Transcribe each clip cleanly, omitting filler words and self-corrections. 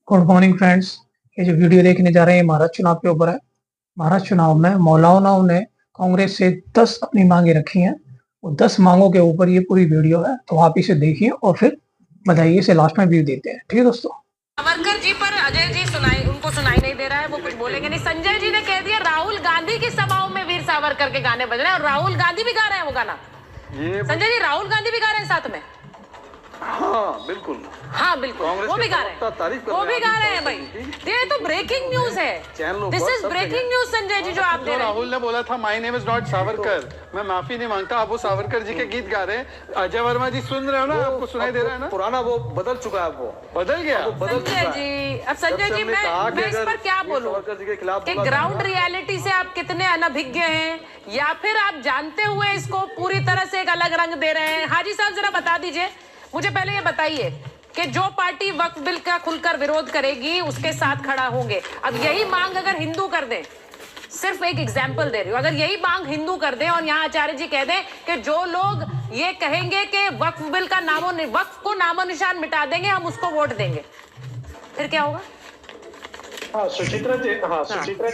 Good morning friends. ये जो video देखने जा रहे हैं महाराष्ट्र चुनाव के ऊपर है। महाराष्ट्र चुनाव में मौलानाओं ने कांग्रेस से 10 अपनी मांगे रखी हैं। वो 10 मांगों के ऊपर ये पूरी वीडियो है, तो आप इसे देखिए और फिर बताइए। इसे लास्ट में व्यू देते हैं, ठीक है दोस्तों। सावरकर जी पर अजय जी उनको सुनाई नहीं दे रहा है, वो कुछ बोलेंगे नहीं। संजय जी ने कह दिया राहुल गांधी की सभाओं में वीर सावरकर के गाने बज रहे हैं और राहुल गांधी भी गा रहे हैं वो गाना। संजय जी राहुल गांधी भी गा रहे हैं साथ में। हाँ बिल्कुल, वो भी गा रहे हैं भाई। ये तो ब्रेकिंग न्यूज है, this is breaking news Sanjay ji जो आप दे रहे हैं। राहुल ने बोला था my name is not Savarkar, मैं माफी नहीं मांगता। आप वो सावरकर जी के गीत गा रहे हैं। अजय वर्मा जी सुन रहे हो ना, आपको सुनाई दे रहा है ना? पुराना वो बदल चुका है, वो बदल गया। संजय जी, अब संजय जी मैं इस पर क्या बोलूं कि ग्राउंड रियलिटी से आप कितने अनभिज्ञ हैं, या फिर आप जानते हुए इसको पूरी तरह से एक अलग रंग दे रहे हैं। हाजी साहब जरा बता दीजिए मुझे, पहले ये बताइए कि जो पार्टी वक्फ बिल का खुलकर विरोध करेगी उसके साथ खड़ा होंगे। अब यही मांग अगर हिंदू कर दें, सिर्फ एक एग्जाम्पल दे रही हूं, अगर यही मांग हिंदू कर दें और यहाँ आचार्य जी कह दें कि जो लोग ये कहेंगे कि वक्फ बिल का वक्फ को नामो निशान मिटा देंगे, हम उसको वोट देंगे, फिर क्या होगा? सुचित्रा जी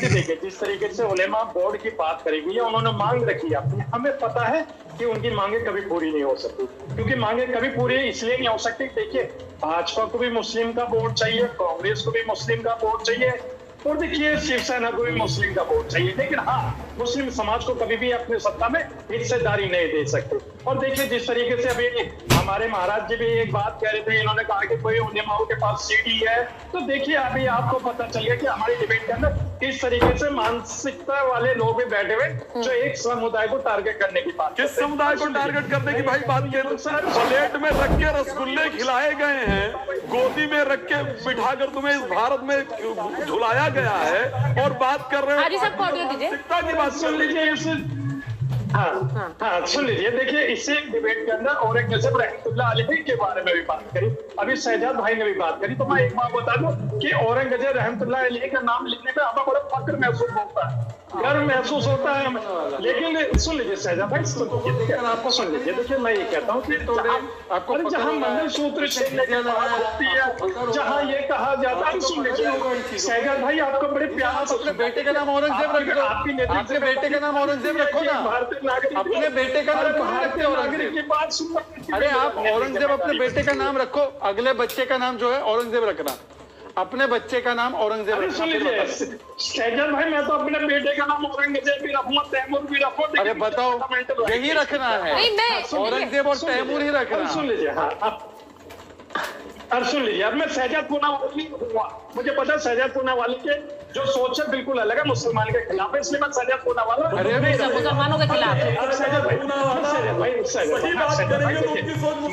देखिए, जिस तरीके से उलेमा बोर्ड की बात करेगी या उन्होंने मांग रखी है अपनी, हमें पता है कि उनकी मांगे कभी पूरी नहीं हो सकती, क्योंकि मांगे कभी पूरी इसलिए नहीं हो सकती। देखिए, भाजपा को भी मुस्लिम का वोट चाहिए, कांग्रेस को भी मुस्लिम का वोट चाहिए, और देखिए शिवसेना को भी मुस्लिम का वोट चाहिए, लेकिन हाँ, मुस्लिम समाज को कभी भी अपनी सत्ता में हिस्सेदारी नहीं दे सकते। और देखिए, जिस तरीके से अभी हमारे महाराज जी भी एक बात कह रहे थे, इन्होंने कहा कि कोई उलेमाओं के पास सीडी है, तो देखिए अभी आपको पता चल गया कि हमारी डिबेट के अंदर किस तरीके से मानसिकता वाले लोग भी बैठे हुए जो एक समुदाय को टारगेट करने की बात। किस समुदाय को टारगेट करने की भाई बात कर रहे हैं? प्लेट में रख के रसगुल्ले खिलाए गए हैं, गोदी में रख के बिठाकर तुम्हें इस भारत में झुलाया गया है, और बात कर रहे हाजी साहब को ऑडियो दीजिए। मानसिकता की बात सुन लीजिए। हाँ, सुन लीजिए। देखिए, इसी डिबेट के अंदर औरंगजेब रहमतुल्लाह अलैह के बारे में भी बात करी, अभी शहजाद भाई ने भी बात करी, तो मैं एक बात बता दूं कि औरंगजेब रहमतुल्लाह अलैह का नाम लिखने पे हमें बड़ा फक्र महसूस होता है, गर्व महसूस होता है हमें। लेकिन सुन लीजिए शहजाद भाई, आपको सुन लीजिए। देखिए, मैं ये कहता हूँ कि आपको जहाँ मंगलसूत्र छेड़ने की बात होती है, जहाँ ये कहा जाता है, सुन लीजिए शहजाद भाई, आपको बड़े प्यार से बेटे का नाम औरंगजेब रख दो। आपके बेटे का नाम औरंगजेब रखो ना, अपने बेटे का नाम भारतीय नागरिक की बात सुन। अरे आप औरंगजेब अपने बेटे का नाम रखो, अगले बच्चे का नाम जो है औरंगजेब रखना, अपने बच्चे का नाम औरंगजेब रखना। सुन लीजिए शहजाद भाई, मैं तो अपने बेटे का नाम औरंगजेब भी रखूंगा, तैमूर भी रखूंगा। अरे बताओ, यही रखना है, औरंगजेब और तैमूर ही रखना। सुन लीजिए, हाँ, और सुन लीजिए, अब मैं शहजाद पूनावाला हुआ, मुझे पता है शहजाद पूनावाला के जो सोच है बिल्कुल अलग है, मुसलमान के खिलाफ है, इसलिए मैं शहजाद पूनावाला मुसलमानों के खिलाफ है। मैं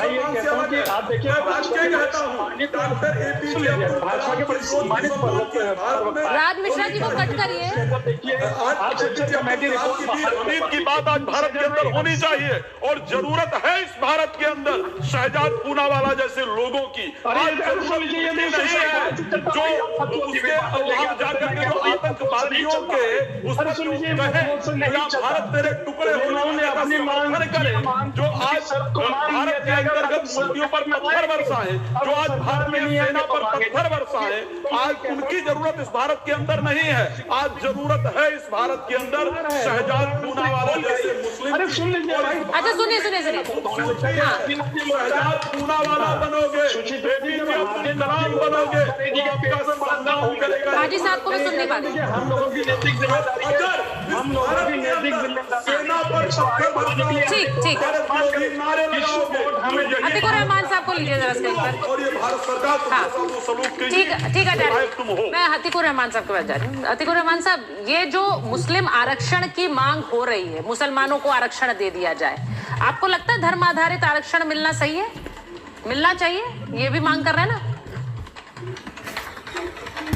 ये कहता हूँ कि आप देखिए, भाजपा के बड़े सम्मानित राज मिश्रा जी को कट करिए। उम्मीद की बात आज भारत के अंदर होनी चाहिए, और जरूरत है इस भारत के अंदर शहजाद पूनावाला जैसे लोगों की। जो उसके वहां जाकर के जो आतंकवादियों के उस भारत तेरे टुकड़े होने अपनी मांग करे, जो आज भारत के अंतर्गत मूर्तियों पर पत्थर बरसाए, जो आज भारतीय सेना पर पत्थर बरसाए, आज उनकी जरूरत इस भारत के अंदर नहीं है। आज जरूरत है इस भारत के अंदर शहजाद पूनावाला जैसे मुस्लिम। अरे सुन लीजिए, अच्छा सुनिए शहजाद पूनावाला बनोगे, बनोगे, हाजी साहब को भी सुन नहीं पा रहे। हम लोगों की नैतिक जिम्मेदारी, हम लोगों की नैतिक जिम्मेदारी। ठीक अतीकुर रहमान साहब को लीजिए जरा स्क्रीन पर। और ये भारत सरकार ठीक है, मैं अतीकुर रहमान साहब के पास जा रही हूँ। अतीकुर रहमान साहब, ये जो मुस्लिम आरक्षण की मांग हो रही है, मुसलमानों को आरक्षण दे दिया जाए, आपको लगता है धर्म आधारित आरक्षण मिलना सही है, मिलना चाहिए? ये भी मांग कर रहे हैं ना।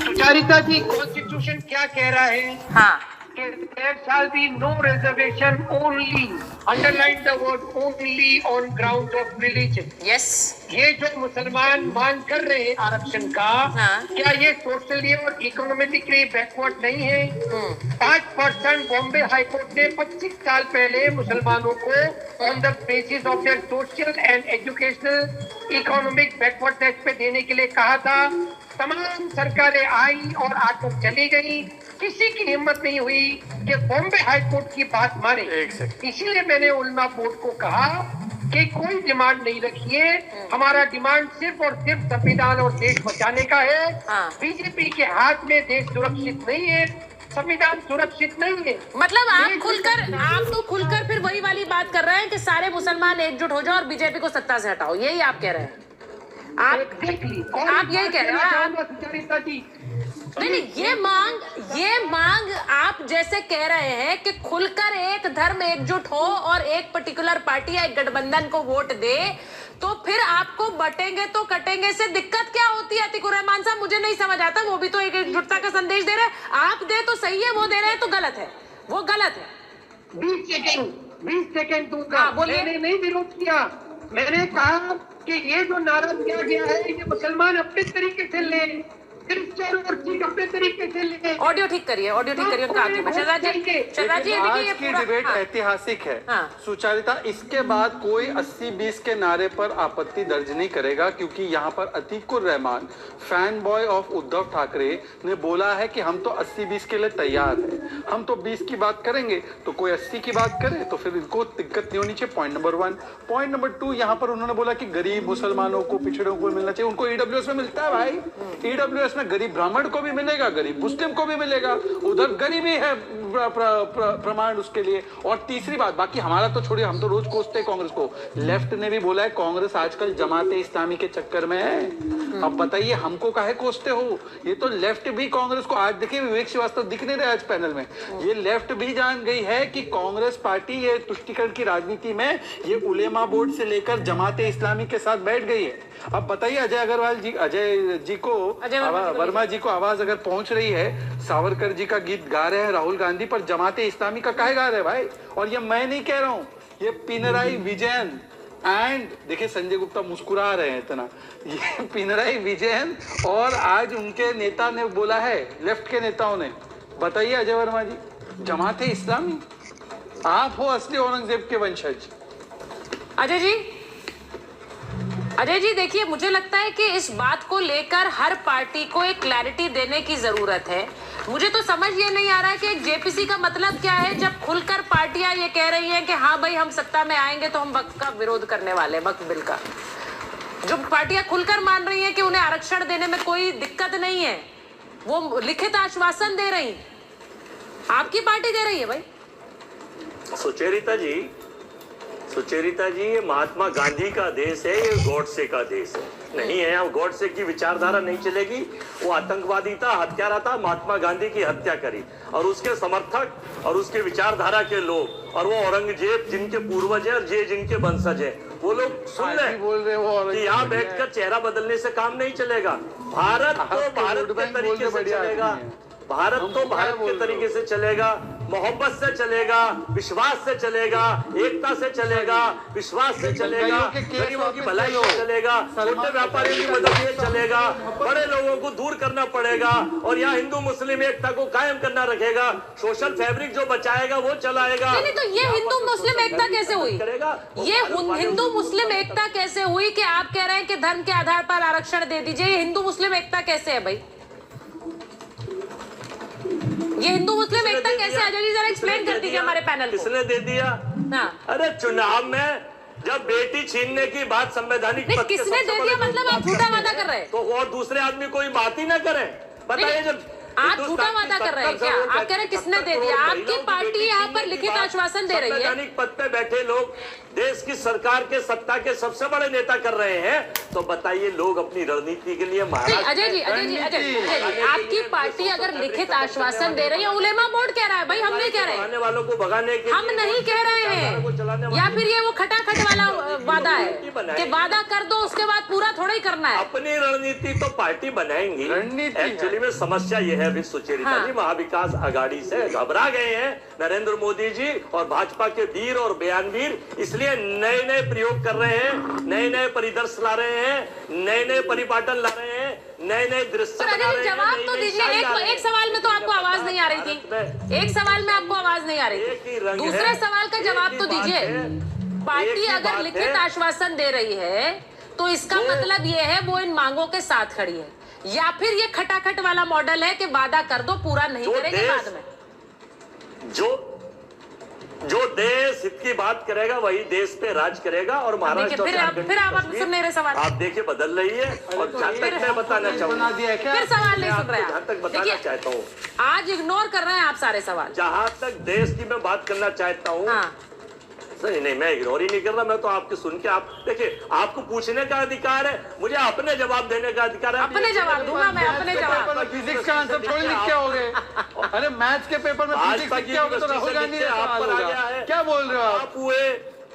सुचारिता जी, कॉन्स्टिट्यूशन क्या कह रहा है? हाँ, there shall be no reservation only, underline the word only on grounds of religion. Yes ये जो मुसलमान मांग कर रहे हैं आरक्षण का, हाँ। क्या ये सोशली और इकोनॉमिकली बैकवर्ड नहीं है? 5% बॉम्बे हाईकोर्ट ने 25 साल पहले मुसलमानों को on the basis of their social and educational economic backwardness पे देने के लिए कहा था। तमाम सरकारें आई और आकर चली गई, किसी की हिम्मत नहीं हुई कि बॉम्बे हाईकोर्ट की बात माने। इसीलिए मैंने उलमा बोर्ड को कहा कि कोई डिमांड नहीं रखिए, हमारा डिमांड सिर्फ और सिर्फ संविधान और देश बचाने का है। हाँ। बीजेपी के हाथ में देश सुरक्षित नहीं है, संविधान सुरक्षित नहीं है। मतलब आप तो खुलकर फिर वही वाली बात कर रहे हैं कि सारे मुसलमान एकजुट हो जाओ और बीजेपी को सत्ता से हटाओ, यही आप कह रहे हैं? आप यही कह रहे हैं? सुचरिता जी, नहीं, ये मांग आप जैसे कह रहे हैं कि खुलकर एक धर्म एकजुट हो और एक पर्टिकुलर पार्टी या एक गठबंधन को वोट दे, तो फिर आपको बटेंगे तो कटेंगे से दिक्कत क्या होती है? अतीकुर रहमान साहब, मुझे नहीं समझ आता। वो भी तो एक एकजुटता का संदेश दे रहे हैं, आप दे तो सही है, वो दे रहे हैं तो गलत है, वो गलत है। 20 सेकेंड दूंगा। हाँ, बोलिए। मैंने नहीं विरोध किया, मैंने कहा कि ये जो नारा दिया गया है ये मुसलमान अपने तरीके से ले, क्रिश्चियन और सिख अपने तरीके से ले। ऑडियो ठीक करिए, उनका आगे। शहजाद जी, आज ये की पूरा डिबेट हाँ। ऐतिहासिक है। हाँ। सुचारिता, इसके बाद कोई 80-20 के नारे पर आपत्ति दर्ज नहीं करेगा, क्योंकि यहाँ पर Atiqur Rahman, fan boy of Uddhav Thackeray, ने बोला है कि हम तो 80-20 के लिए तैयार हैं, हम तो 20 की बात करेंगे, तो कोई 80 की बात करे तो फिर इनको दिक्कत नहीं होनी चाहिए। Point number 1। पॉइंट नंबर 2, यहाँ पर उन्होंने बोला कि गरीब मुसलमानों को, पिछड़ों को मिलना चाहिए। उनको ईडब्ल्यूएस में मिलता है भाई, ईडब्ल्यूएस में गरीब ब्राह्मण को भी मिलेगा, गरीब मुस्लिम को भी मिलेगा, उधर गरीबी है प्रमाण उसके लिए। और तीसरी बात, बाकी हमारा तो छोड़िए, हम तो रोज कोसते हैं कांग्रेस को, लेफ्ट ने भी बोला है कांग्रेस आजकल जमाते इस्लामी के चक्कर में है। अब बताइए हमको काहे कोसते हो? ये तो लेफ्ट भी कांग्रेस को, आज देखिए विवेक श्रीवास्तव दिख नहीं रहे आज पैनल में, ये लेफ्ट भी जान गई है कि कांग्रेस पार्टी ये तुष्टीकरण की राजनीति में ये उलेमा बोर्ड से लेकर जमाते इस्लामी के साथ बैठ गई है। अब बताइए अजय जी को, वर्मा जी को आवाज अगर पहुंच रही है, सावरकर जी का गीत गा रहे हैं राहुल गांधी, पर जमाते इस्लामी का काहे गा रहे हैं भाई? और ये मैं नहीं कह रहा हूं, ये पिनराई विजयन एंड देखिए संजय गुप्ता मुस्कुरा रहे हैं इतना, ये पिनराई विजयन और आज उनके नेता ने बोला है, लेफ्ट के नेताओं ने। बताइए अजय वर्मा जी, जमाते इस्लामी, आप हो असली औरंगजेब के वंशज। अजय जी देखिए, मुझे लगता है कि इस बात को लेकर हर पार्टी को एक क्लैरिटी देने की जरूरत है। मुझे तो समझ ये नहीं आ रहा है कि एक जेपीसी का मतलब क्या है, जब खुलकर पार्टियां ये कह रही हैं कि हाँ भाई हम सत्ता में आएंगे तो हम वक्फ का विरोध करने वाले हैं, वक्फ बिल का। जो पार्टियां खुलकर मान रही हैं कि उन्हें आरक्षण देने में कोई दिक्कत नहीं है, वो लिखित आश्वासन दे रही, आपकी पार्टी दे रही है भाई। सुचेरिता जी, ये महात्मा गांधी का देश है, ये गॉडसे का देश है नहीं है। अब गॉडसे की विचारधारा नहीं चलेगी, वो आतंकवादी था, हत्यारा था, महात्मा गांधी की हत्या करी, और उसके समर्थक और उसके विचारधारा के लोग, और वो औरंगजेब जिनके पूर्वज है और ये जिनके वंशज है, वो लोग सुन रहे कि यहाँ बैठकर चेहरा बदलने से काम नहीं चलेगा। भारत तो भारत के तरीके से चलेगा, भारत तो भारत के तरीके से चलेगा, मोहब्बत से चलेगा, विश्वास से चलेगा, एकता से चलेगा, विश्वास से चलेगा, गरीबों की भलाई से चलेगा, छोटे व्यापारियों की मदद से चलेगा, बड़े लोगों को दूर करना पड़ेगा, और यहाँ हिंदू मुस्लिम एकता को कायम करना रखेगा। सोशल फैब्रिक जो बचाएगा वो चलाएगा। नहीं तो ये हिंदू मुस्लिम एकता कैसे हुई? ये हिंदू मुस्लिम एकता कैसे हुई कि आप कह रहे हैं कि धर्म के आधार पर आरक्षण दे दीजिए? ये हिंदू मुस्लिम एकता कैसे है भाई? ये हिंदू मुस्लिम एकता कैसे? अजय जी जरा एक्सप्लेन कर दीजिए हमारे पैनल को। किसने दे दिया? अरे चुनाव में जब बेटी छीनने की बात संवैधानिक पद के किसने दे दिया? मतलब आप झूठा वादा कर रहे हैं तो और दूसरे आदमी कोई बात ही ना करे। बताइए, जब आप झूठा वादा कर रहे हैं क्या? आप कह रहे हैं किसने दे दिया? आपकी पार्टी यहाँ पर लिखित आश्वासन दे रही है। संवैधानिक पद पे बैठे लोग देश की सरकार के सत्ता के सबसे बड़े नेता कर रहे हैं, तो बताइए लोग अपनी रणनीति के लिए अजय जी आपकी पार्टी अगर लिखित आश्वासन दे रही है, उलेमा बोर्ड कह रहा है भाई, हम नहीं कह रहे, आने वालों को भगाने के हम नहीं कह रहे हैं, या फिर ये वो खटाखट वाला वादा है कि वादा कर दो उसके बाद पूरा थोड़ा ही करना है। अपनी रणनीति तो पार्टी बनाएंगी। एक्चुअली में समस्या ये हैं अभी सुचेरिता जी, महाविकास आघाड़ी से घबरा गए हैं नरेंद्र मोदी जी और भाजपा के वीर और बयानवीर, इसलिए नए नए प्रयोग कर रहे हैं, नए नए परिदर्श ला रहे हैं, नए नए परिपाटन ला रहे हैं, नए नए दृश्य बना रहे हैं। जवाब तो दीजिए। एक सवाल में तो आपको आवाज नहीं आ रही थी, एक सवाल में आपको आवाज नहीं आ रही थी, दूसरे सवाल का जवाब तो दीजिए। पार्टी अगर लिखित आश्वासन दे रही है तो इसका मतलब ये है वो इन मांगों के साथ खड़ी है, या फिर ये खटाखट वाला मॉडल है कि वादा कर दो पूरा नहीं करेंगे बाद में। जो देश हित की बात करेगा वही देश पे राज करेगा। और महाराष्ट्र फिर आप सुन नहीं रहे सवाल, आप देखिए बदल रही है। और जहां तक मैं बताना चाहूंगा, फिर सवाल नहीं सुन रहे, जहां तक बताना चाहता हूँ, आज इग्नोर कर रहे हैं आप सारे सवाल। जहां तक देश की मैं बात करना चाहता हूँ, नहीं मैं इग्नोर ही नहीं कर रहा, मैं तो आपके सुन के, आप देखिए आपको पूछने का अधिकार है, मुझे अपने जवाब देने का अधिकार है। अपने जवाब दूंगा मैं, अपने जवाब। फिजिक्स का आंसर थोड़ी लिख के होगे, अरे मैथ्स के पेपर में फिजिक्स लिख के होगे तो राहुल गांधी आप पर आ गया है। क्या बोल रहे हो आप? हुए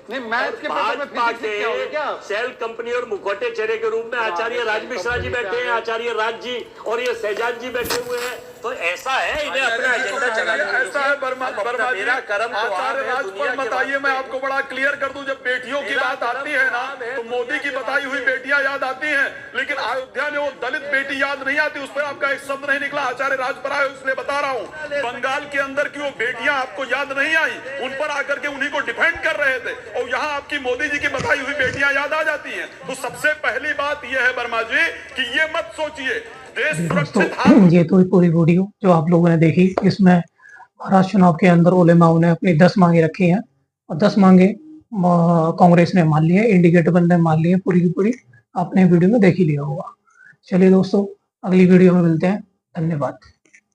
नहीं, मैथ्स के पेपर में फिजिक्स लिख के होगे क्या? सेल कंपनी और मुखौटे चेहरे के रूप में आचार्य राज मिश्रा जी बैठे हैं, आचार्य राज जी और ये शहजाद जी बैठे हुए हैं। तो ऐसा है, इन्हें अपना एजेंडा चलाना ऐसा है। वर्मा जी, आचार्य राज पर मत आइए, मैं आपको बड़ा क्लियर कर दूं, जब बेटियों की बात आती है ना तो मोदी की बताई हुई बेटियां याद आती हैं, लेकिन अयोध्या में वो दलित बेटी याद नहीं आती। उस पर आपका एक शब्द नहीं निकला। आचार्य राज पर आए इसलिए बता रहा हूँ, बंगाल के अंदर की वो बेटियां आपको याद नहीं आई, उन पर आकर के उन्हीं को डिफेंड कर रहे थे, और यहाँ आपकी मोदी जी की बताई हुई बेटियां याद आ जाती हैं। तो सबसे पहली बात यह है वर्मा जी कि ये मत सोचिए दोस्तों, ये तो पूरी वीडियो जो आप लोगों ने देखी, इसमें महाराष्ट्र चुनाव के अंदर उलेमाओं ने अपनी 10 मांगे रखी हैं और 10 मांगे कांग्रेस ने मान ली है, इंडिकेटर ने मान ली है, पूरी की पूरी आपने वीडियो में देख ही लिया होगा। चलिए दोस्तों, अगली वीडियो में मिलते हैं, धन्यवाद।